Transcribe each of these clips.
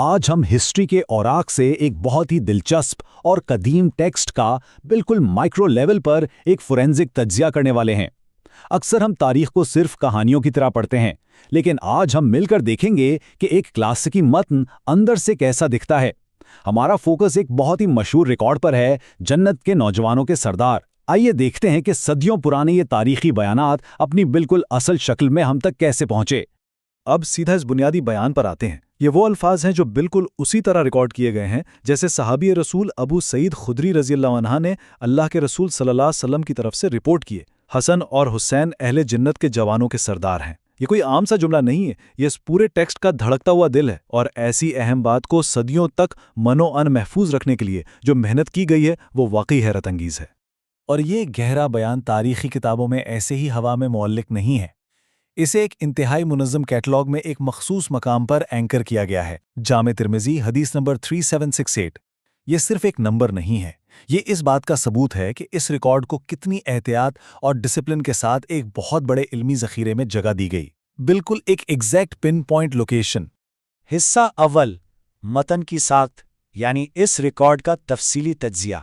آج ہم ہسٹری کے اوراق سے ایک بہت ہی دلچسپ اور قدیم ٹیکسٹ کا بالکل مائکرو لیول پر ایک فورینزک تجزیہ کرنے والے ہیں۔ اکثر ہم تاریخ کو صرف کہانیوں کی طرح پڑھتے ہیں، لیکن آج ہم مل کر دیکھیں گے کہ ایک کلاسیکی متن اندر سے کیسا دکھتا ہے۔ ہمارا فوکس ایک بہت ہی مشہور ریکارڈ پر ہے، جنت کے نوجوانوں کے سردار۔ آئیے دیکھتے ہیں کہ صدیوں پرانے یہ تاریخی بیانات اپنی بالکل اصل شکل میں ہم تک کیسے پہنچے۔ اب سیدھا اس بنیادی بیان پر آتے ہیں۔ یہ وہ الفاظ ہیں جو بالکل اسی طرح ریکارڈ کیے گئے ہیں جیسے صحابی رسول ابو سعید خدری رضی اللہ عنہ نے اللہ کے رسول صلی اللہ علیہ وسلم کی طرف سے رپورٹ کیے۔ حسن اور حسین اہل جنت کے جوانوں کے سردار ہیں۔ یہ کوئی عام سا جملہ نہیں ہے، یہ اس پورے ٹیکسٹ کا دھڑکتا ہوا دل ہے، اور ایسی اہم بات کو صدیوں تک من و ان محفوظ رکھنے کے لیے جو محنت کی گئی ہے وہ واقعی حیرت انگیز ہے۔ اور یہ گہرا بیان تاریخی کتابوں میں ایسے ہی ہوا میں معلق نہیں ہے، اسے ایک انتہائی منظم کیٹلاگ میں ایک مخصوص مقام پر اینکر کیا گیا ہے۔ جامع ترمذی حدیث نمبر 3768۔ یہ صرف ایک نمبر نہیں ہے، یہ اس بات کا ثبوت ہے کہ اس ریکارڈ کو کتنی احتیاط اور ڈسپلن کے ساتھ ایک بہت بڑے علمی ذخیرے میں جگہ دی گئی، بالکل ایک ایگزیکٹ پن پوائنٹ لوکیشن۔ حصہ اول، متن کی ساخت یعنی اس ریکارڈ کا تفصیلی تجزیہ۔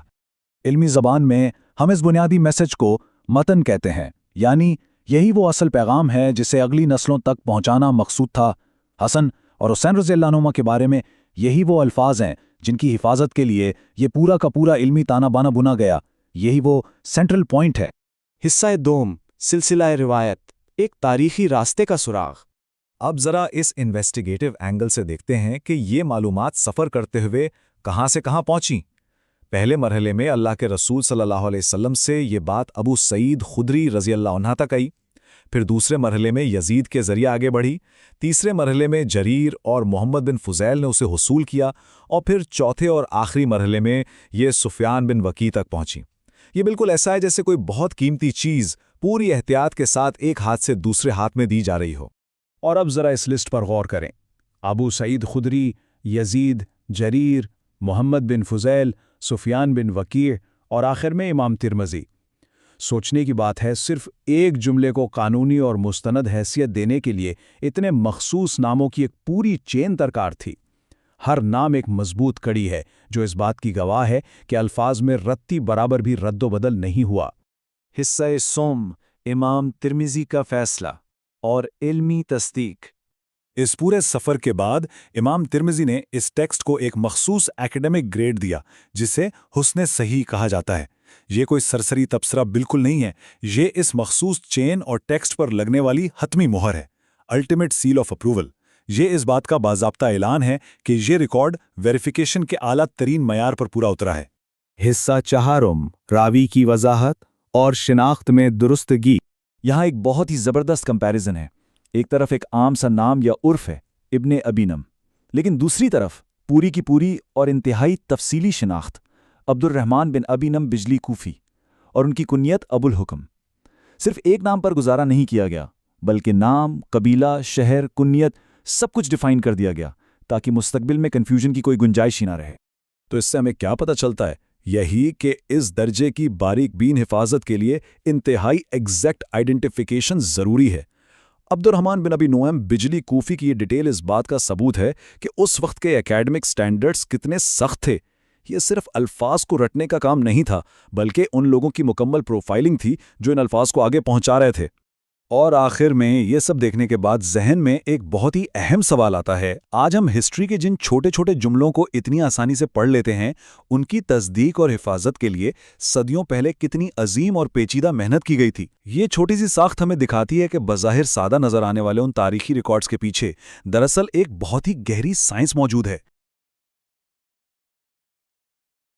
علمی زبان میں ہم اس بنیادی میسج کو متن کہتے ہیں، یعنی یہی وہ اصل پیغام ہے جسے اگلی نسلوں تک پہنچانا مقصود تھا۔ حسن اور حسین رضی اللہ عنہما کے بارے میں یہی وہ الفاظ ہیں جن کی حفاظت کے لیے یہ پورا کا پورا علمی تانا بانا بنا گیا، یہی وہ سینٹرل پوائنٹ ہے۔ حصہ دوم، سلسلہ روایت، ایک تاریخی راستے کا سراغ۔ اب ذرا اس انویسٹیگیٹو اینگل سے دیکھتے ہیں کہ یہ معلومات سفر کرتے ہوئے کہاں سے کہاں پہنچیں۔ پہلے مرحلے میں اللہ کے رسول صلی اللہ علیہ وسلم سے یہ بات ابو سعید خدری رضی اللہ عنہ تک آئی، پھر دوسرے مرحلے میں یزید کے ذریعے آگے بڑھی، تیسرے مرحلے میں جریر اور محمد بن فضیل نے اسے حصول کیا، اور پھر چوتھے اور آخری مرحلے میں یہ سفیان بن وکی تک پہنچی۔ یہ بالکل ایسا ہے جیسے کوئی بہت قیمتی چیز پوری احتیاط کے ساتھ ایک ہاتھ سے دوسرے ہاتھ میں دی جا رہی ہو۔ اور اب ذرا اس لسٹ پر غور کریں۔ ابو سعید خدری، یزید، جریر، محمد بن فضیل، سفیان بن وکیع اور آخر میں امام ترمذی۔ سوچنے کی بات ہے، صرف ایک جملے کو قانونی اور مستند حیثیت دینے کے لیے اتنے مخصوص ناموں کی ایک پوری چین درکار تھی۔ ہر نام ایک مضبوط کڑی ہے جو اس بات کی گواہ ہے کہ الفاظ میں رتی برابر بھی رد و بدل نہیں ہوا۔ حصہ سوم، امام ترمذی کا فیصلہ اور علمی تصدیق۔ اس پورے سفر کے بعد امام ترمذی نے اس ٹیکسٹ کو ایک مخصوص ایکیڈیمک گریڈ دیا جسے حسن صحیح کہا جاتا ہے۔ یہ کوئی سرسری تبصرہ بالکل نہیں ہے، یہ اس مخصوص چین اور ٹیکسٹ پر لگنے والی حتمی مہر ہے، الٹیمیٹ سیل آف اپروول۔ یہ اس بات کا باضابطہ اعلان ہے کہ یہ ریکارڈ ویریفیکیشن کے اعلیٰ ترین معیار پر پورا اترا ہے۔ حصہ چہارم، راوی کی وضاحت اور شناخت میں درستگی۔ یہاں ایک بہت ہی زبردست کمپیریزن ہے۔ ایک طرف ایک عام سا نام یا عرف ہے، ابن ابینم، لیکن دوسری طرف پوری کی پوری اور انتہائی تفصیلی شناخت، عبد الرحمن بن ابینم بجلی کوفی، اور ان کی کنیت ابو الحکم۔ صرف ایک نام پر گزارا نہیں کیا گیا، بلکہ نام، قبیلہ، شہر، کنیت سب کچھ ڈیفائن کر دیا گیا تاکہ مستقبل میں کنفیوژن کی کوئی گنجائش ہی نہ رہے۔ تو اس سے ہمیں کیا پتہ چلتا ہے؟ یہی کہ اس درجے کی باریک بین حفاظت کے لیے انتہائی ایگزیکٹ آئیڈینٹیفیکیشن ضروری ہے۔ عبد الرحمن بن ابی نعیم بجلی کوفی کی یہ ڈیٹیل اس بات کا ثبوت ہے کہ اس وقت کے اکیڈمک سٹینڈرڈز کتنے سخت تھے۔ یہ صرف الفاظ کو رٹنے کا کام نہیں تھا، بلکہ ان لوگوں کی مکمل پروفائلنگ تھی جو ان الفاظ کو آگے پہنچا رہے تھے۔ اور آخر میں یہ سب دیکھنے کے بعد ذہن میں ایک بہت ہی اہم سوال آتا ہے۔ آج ہم ہسٹری کے جن چھوٹے چھوٹے جملوں کو اتنی آسانی سے پڑھ لیتے ہیں، ان کی تصدیق اور حفاظت کے لیے صدیوں پہلے کتنی عظیم اور پیچیدہ محنت کی گئی تھی۔ یہ چھوٹی سی ساخت ہمیں دکھاتی ہے کہ بظاہر سادہ نظر آنے والے ان تاریخی ریکارڈز کے پیچھے دراصل ایک بہت ہی گہری سائنس موجود ہے۔